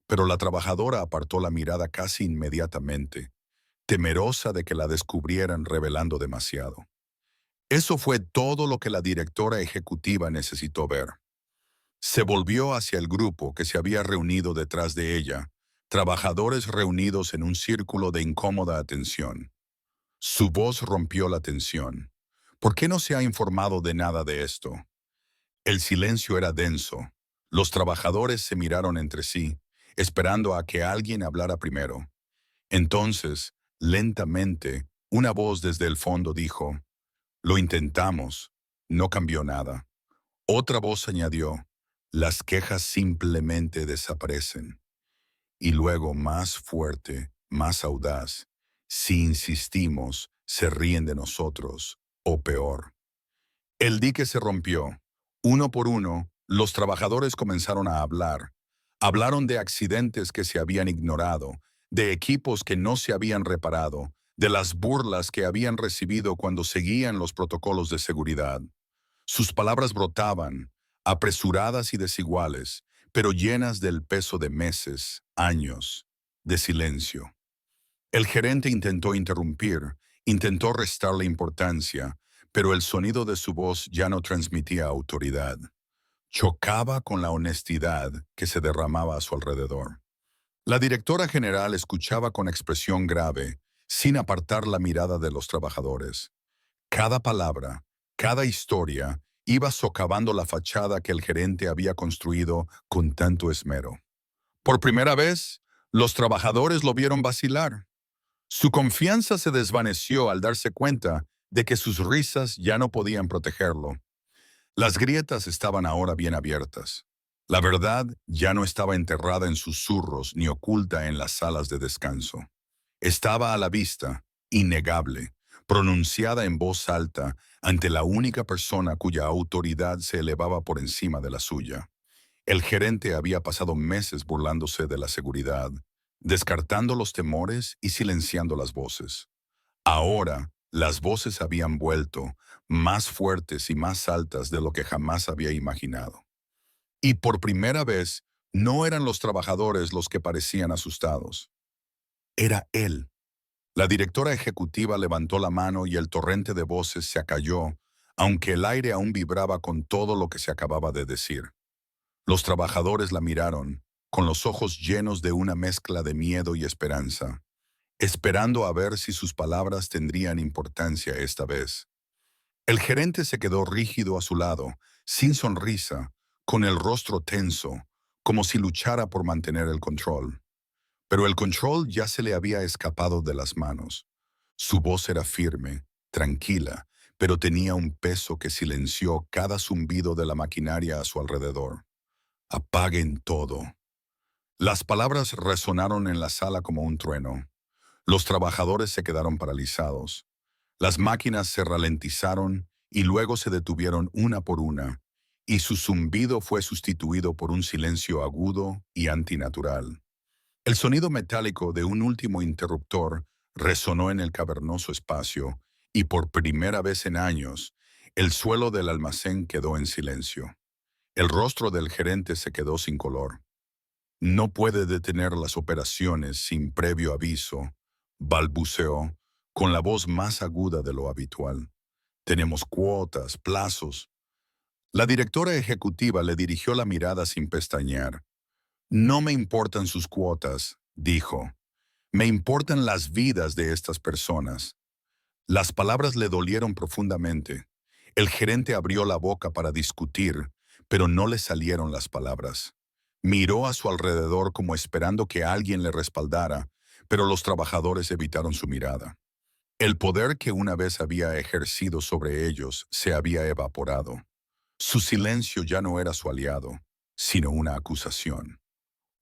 pero la trabajadora apartó la mirada casi inmediatamente, temerosa de que la descubrieran revelando demasiado. Eso fue todo lo que la directora ejecutiva necesitó ver. Se volvió hacia el grupo que se había reunido detrás de ella, trabajadores reunidos en un círculo de incómoda atención. Su voz rompió la tensión. ¿Por qué no se ha informado de nada de esto? El silencio era denso. Los trabajadores se miraron entre sí, esperando a que alguien hablara primero. Entonces, lentamente, una voz desde el fondo dijo: «Lo intentamos. No cambió nada». Otra voz añadió: «Las quejas simplemente desaparecen». Y luego, más fuerte, más audaz: «Si insistimos, se ríen de nosotros, o peor». El dique se rompió. Uno por uno, los trabajadores comenzaron a hablar. Hablaron de accidentes que se habían ignorado, de equipos que no se habían reparado, de las burlas que habían recibido cuando seguían los protocolos de seguridad. Sus palabras brotaban, apresuradas y desiguales, pero llenas del peso de meses, años, de silencio. El gerente intentó interrumpir, intentó restarle importancia, pero el sonido de su voz ya no transmitía autoridad. Chocaba con la honestidad que se derramaba a su alrededor. La directora general escuchaba con expresión grave, sin apartar la mirada de los trabajadores. Cada palabra, cada historia, iba socavando la fachada que el gerente había construido con tanto esmero. Por primera vez, los trabajadores lo vieron vacilar. Su confianza se desvaneció al darse cuenta de que sus risas ya no podían protegerlo. Las grietas estaban ahora bien abiertas. La verdad ya no estaba enterrada en susurros ni oculta en las salas de descanso. Estaba a la vista, innegable, pronunciada en voz alta ante la única persona cuya autoridad se elevaba por encima de la suya. El gerente había pasado meses burlándose de la seguridad, descartando los temores y silenciando las voces. Ahora, las voces habían vuelto, más fuertes y más altas de lo que jamás había imaginado. Y por primera vez, no eran los trabajadores los que parecían asustados. Era él. La directora ejecutiva levantó la mano y el torrente de voces se acalló, aunque el aire aún vibraba con todo lo que se acababa de decir. Los trabajadores la miraron, con los ojos llenos de una mezcla de miedo y esperanza, esperando a ver si sus palabras tendrían importancia esta vez. El gerente se quedó rígido a su lado, sin sonrisa, con el rostro tenso, como si luchara por mantener el control. Pero el control ya se le había escapado de las manos. Su voz era firme, tranquila, pero tenía un peso que silenció cada zumbido de la maquinaria a su alrededor. Apaguen todo. Las palabras resonaron en la sala como un trueno. Los trabajadores se quedaron paralizados. Las máquinas se ralentizaron y luego se detuvieron una por una, y su zumbido fue sustituido por un silencio agudo y antinatural. El sonido metálico de un último interruptor resonó en el cavernoso espacio, y por primera vez en años, el suelo del almacén quedó en silencio. El rostro del gerente se quedó sin color. No puede detener las operaciones sin previo aviso, balbuceó, con la voz más aguda de lo habitual. Tenemos cuotas, plazos. La directora ejecutiva le dirigió la mirada sin pestañear. No me importan sus cuotas, dijo. Me importan las vidas de estas personas. Las palabras le dolieron profundamente. El gerente abrió la boca para discutir, pero no le salieron las palabras. Miró a su alrededor como esperando que alguien le respaldara, pero los trabajadores evitaron su mirada. El poder que una vez había ejercido sobre ellos se había evaporado. Su silencio ya no era su aliado, sino una acusación.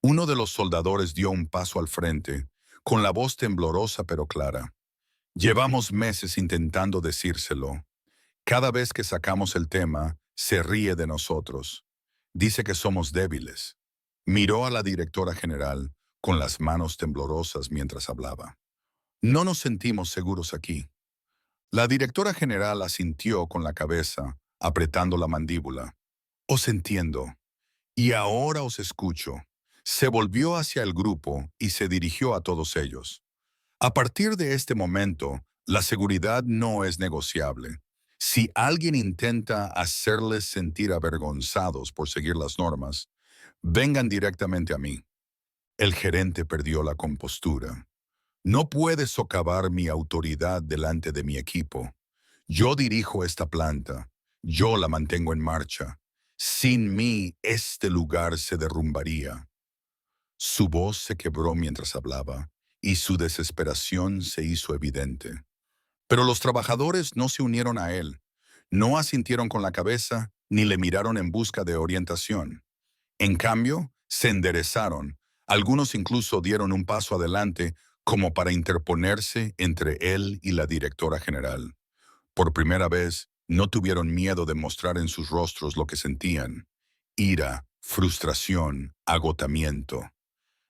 Uno de los soldadores dio un paso al frente, con la voz temblorosa pero clara. Llevamos meses intentando decírselo. Cada vez que sacamos el tema, se ríe de nosotros. Dice que somos débiles. Miró a la directora general, con las manos temblorosas mientras hablaba. No nos sentimos seguros aquí. La directora general asintió con la cabeza, apretando la mandíbula. Os entiendo. Y ahora os escucho. Se volvió hacia el grupo y se dirigió a todos ellos. A partir de este momento, la seguridad no es negociable. Si alguien intenta hacerles sentir avergonzados por seguir las normas, vengan directamente a mí. El gerente perdió la compostura. No puedes socavar mi autoridad delante de mi equipo. Yo dirijo esta planta. Yo la mantengo en marcha. Sin mí, este lugar se derrumbaría. Su voz se quebró mientras hablaba, y su desesperación se hizo evidente. Pero los trabajadores no se unieron a él. No asintieron con la cabeza, ni le miraron en busca de orientación. En cambio, se enderezaron. Algunos incluso dieron un paso adelante como para interponerse entre él y la directora general. Por primera vez, no tuvieron miedo de mostrar en sus rostros lo que sentían: ira, frustración, agotamiento.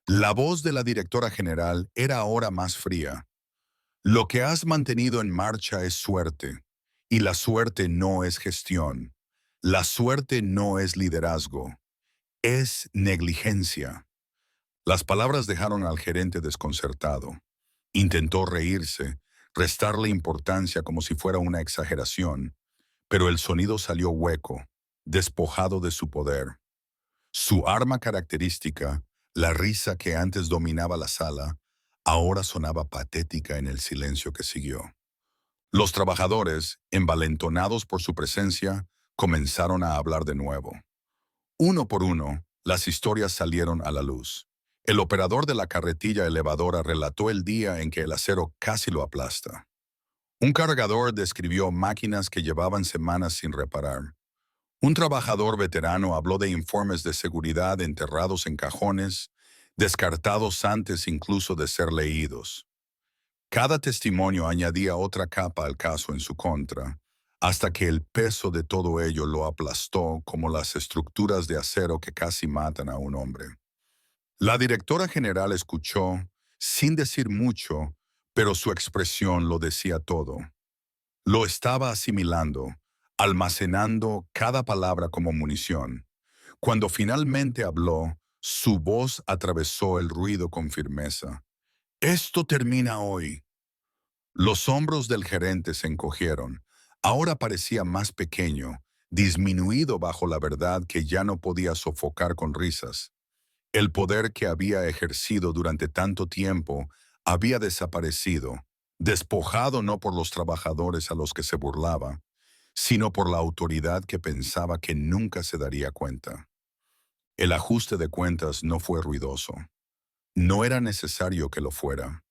La voz de la directora general era ahora más fría. Lo que has mantenido en marcha es suerte, y la suerte no es gestión. La suerte no es liderazgo. Es negligencia. Las palabras dejaron al gerente desconcertado. Intentó reírse, restarle importancia como si fuera una exageración, pero el sonido salió hueco, despojado de su poder. Su arma característica, la risa que antes dominaba la sala, ahora sonaba patética en el silencio que siguió. Los trabajadores, envalentonados por su presencia, comenzaron a hablar de nuevo. Uno por uno, las historias salieron a la luz. El operador de la carretilla elevadora relató el día en que el acero casi lo aplasta. Un cargador describió máquinas que llevaban semanas sin reparar. Un trabajador veterano habló de informes de seguridad enterrados en cajones, descartados antes incluso de ser leídos. Cada testimonio añadía otra capa al caso en su contra, hasta que el peso de todo ello lo aplastó como las estructuras de acero que casi matan a un hombre. La directora general escuchó, sin decir mucho, pero su expresión lo decía todo. Lo estaba asimilando, almacenando cada palabra como munición. Cuando finalmente habló, su voz atravesó el ruido con firmeza. Esto termina hoy. Los hombros del gerente se encogieron. Ahora parecía más pequeño, disminuido bajo la verdad que ya no podía sofocar con risas. El poder que había ejercido durante tanto tiempo había desaparecido, despojado no por los trabajadores a los que se burlaba, sino por la autoridad que pensaba que nunca se daría cuenta. El ajuste de cuentas no fue ruidoso. No era necesario que lo fuera.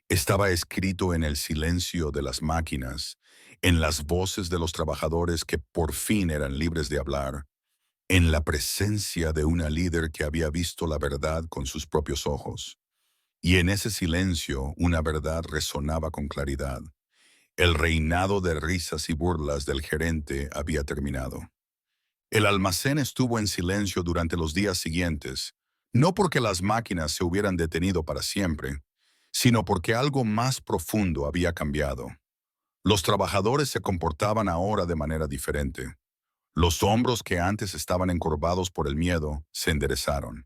Estaba escrito en el silencio de las máquinas, en las voces de los trabajadores que por fin eran libres de hablar, en la presencia de una líder que había visto la verdad con sus propios ojos. Y en ese silencio una verdad resonaba con claridad. El reinado de risas y burlas del gerente había terminado. El almacén estuvo en silencio durante los días siguientes, no porque las máquinas se hubieran detenido para siempre, sino porque algo más profundo había cambiado. Los trabajadores se comportaban ahora de manera diferente. Los hombros que antes estaban encorvados por el miedo se enderezaron.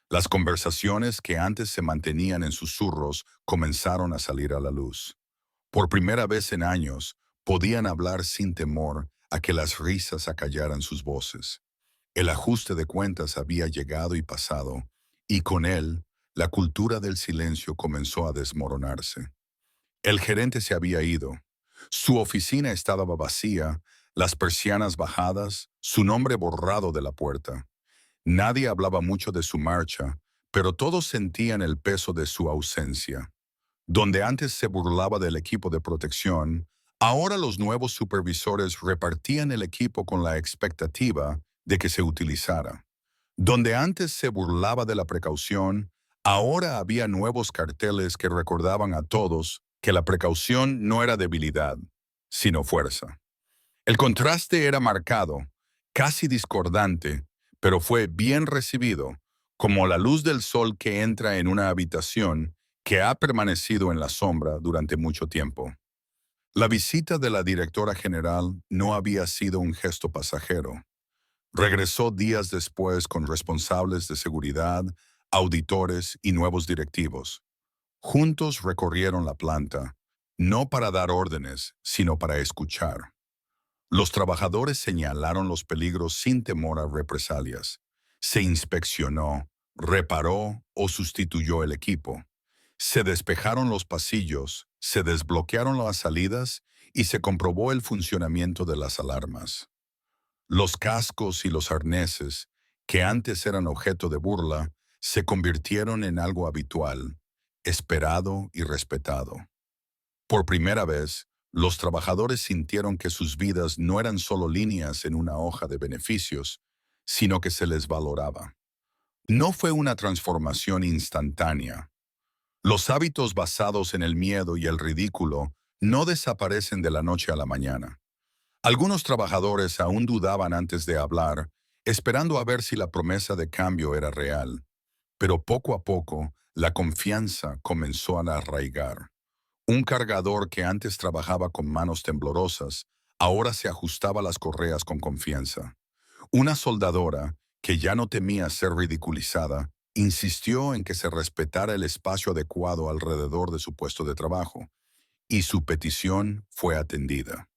Las conversaciones que antes se mantenían en susurros comenzaron a salir a la luz. Por primera vez en años, podían hablar sin temor a que las risas acallaran sus voces. El ajuste de cuentas había llegado y pasado, y con él, la cultura del silencio comenzó a desmoronarse. El gerente se había ido. Su oficina estaba vacía, las persianas bajadas, su nombre borrado de la puerta. Nadie hablaba mucho de su marcha, pero todos sentían el peso de su ausencia. Donde antes se burlaba del equipo de protección, ahora los nuevos supervisores repartían el equipo con la expectativa de que se utilizara. Donde antes se burlaba de la precaución, ahora había nuevos carteles que recordaban a todos que la precaución no era debilidad, sino fuerza. El contraste era marcado, casi discordante, pero fue bien recibido, como la luz del sol que entra en una habitación que ha permanecido en la sombra durante mucho tiempo. La visita de la directora general no había sido un gesto pasajero. Regresó días después con responsables de seguridad, auditores y nuevos directivos. Juntos recorrieron la planta, no para dar órdenes, sino para escuchar. Los trabajadores señalaron los peligros sin temor a represalias. Se inspeccionó, reparó o sustituyó el equipo. Se despejaron los pasillos, se desbloquearon las salidas y se comprobó el funcionamiento de las alarmas. Los cascos y los arneses, que antes eran objeto de burla, se convirtieron en algo habitual, esperado y respetado. Por primera vez, los trabajadores sintieron que sus vidas no eran solo líneas en una hoja de beneficios, sino que se les valoraba. No fue una transformación instantánea. Los hábitos basados en el miedo y el ridículo no desaparecen de la noche a la mañana. Algunos trabajadores aún dudaban antes de hablar, esperando a ver si la promesa de cambio era real. Pero poco a poco, la confianza comenzó a arraigar. Un cargador que antes trabajaba con manos temblorosas, ahora se ajustaba las correas con confianza. Una soldadora que ya no temía ser ridiculizada, insistió en que se respetara el espacio adecuado alrededor de su puesto de trabajo, y su petición fue atendida.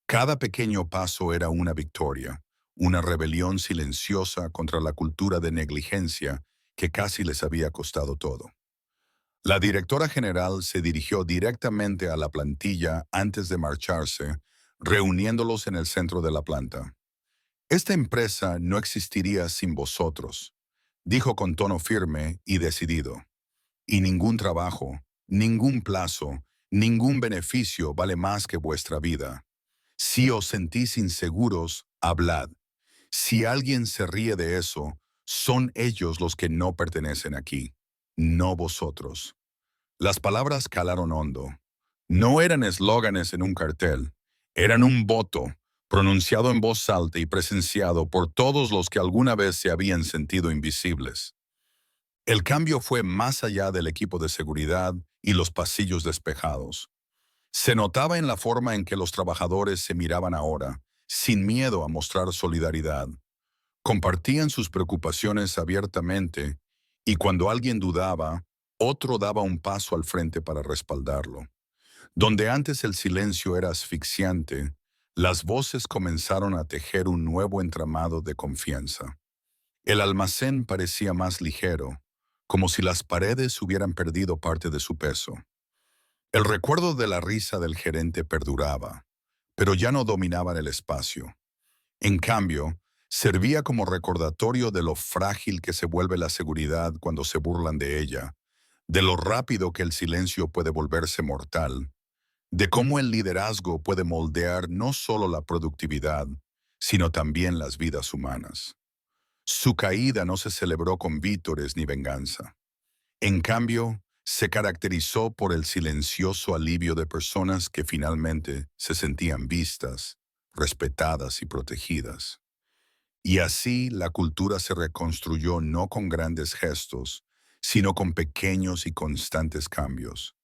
Cada pequeño paso era una victoria, una rebelión silenciosa contra la cultura de negligencia que casi les había costado todo. La directora general se dirigió directamente a la plantilla antes de marcharse, reuniéndolos en el centro de la planta. Esta empresa no existiría sin vosotros, dijo con tono firme y decidido. Y ningún trabajo, ningún plazo, ningún beneficio vale más que vuestra vida. Si os sentís inseguros, hablad. Si alguien se ríe de eso, son ellos los que no pertenecen aquí, no vosotros. Las palabras calaron hondo. No eran eslóganes en un cartel, eran un voto, pronunciado en voz alta y presenciado por todos los que alguna vez se habían sentido invisibles. El cambio fue más allá del equipo de seguridad y los pasillos despejados. Se notaba en la forma en que los trabajadores se miraban ahora, sin miedo a mostrar solidaridad. Compartían sus preocupaciones abiertamente y cuando alguien dudaba, otro daba un paso al frente para respaldarlo. Donde antes el silencio era asfixiante, las voces comenzaron a tejer un nuevo entramado de confianza. El almacén parecía más ligero, como si las paredes hubieran perdido parte de su peso. El recuerdo de la risa del gerente perduraba, pero ya no dominaba el espacio. En cambio, servía como recordatorio de lo frágil que se vuelve la seguridad cuando se burlan de ella, de lo rápido que el silencio puede volverse mortal, de cómo el liderazgo puede moldear no solo la productividad, sino también las vidas humanas. Su caída no se celebró con vítores ni venganza. En cambio, se caracterizó por el silencioso alivio de personas que finalmente se sentían vistas, respetadas y protegidas. Y así la cultura se reconstruyó no con grandes gestos, sino con pequeños y constantes cambios.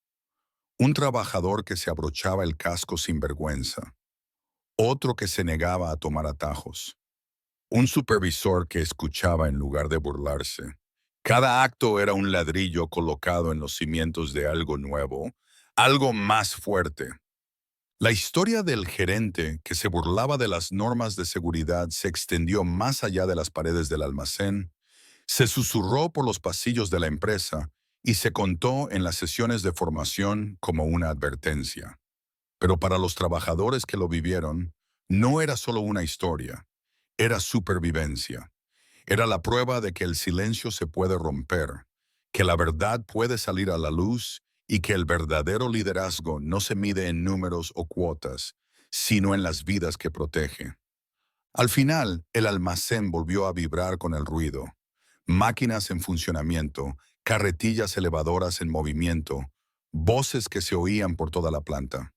Un trabajador que se abrochaba el casco sin vergüenza, otro que se negaba a tomar atajos, un supervisor que escuchaba en lugar de burlarse. Cada acto era un ladrillo colocado en los cimientos de algo nuevo, algo más fuerte. La historia del gerente que se burlaba de las normas de seguridad se extendió más allá de las paredes del almacén, se susurró por los pasillos de la empresa y se contó en las sesiones de formación como una advertencia. Pero para los trabajadores que lo vivieron, no era solo una historia, era supervivencia. Era la prueba de que el silencio se puede romper, que la verdad puede salir a la luz y que el verdadero liderazgo no se mide en números o cuotas, sino en las vidas que protege. Al final, el almacén volvió a vibrar con el ruido. Máquinas en funcionamiento, carretillas elevadoras en movimiento, voces que se oían por toda la planta.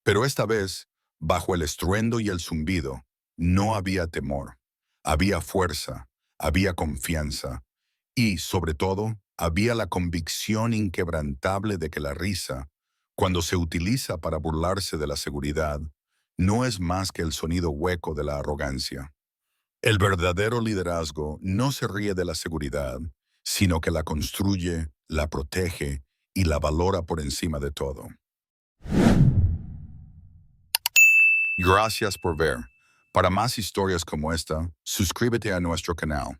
Pero esta vez, bajo el estruendo y el zumbido, no había temor. Había fuerza, había confianza y, sobre todo, había la convicción inquebrantable de que la risa, cuando se utiliza para burlarse de la seguridad, no es más que el sonido hueco de la arrogancia. El verdadero liderazgo no se ríe de la seguridad, sino que la construye, la protege y la valora por encima de todo. Gracias por ver. Para más historias como esta, suscríbete a nuestro canal.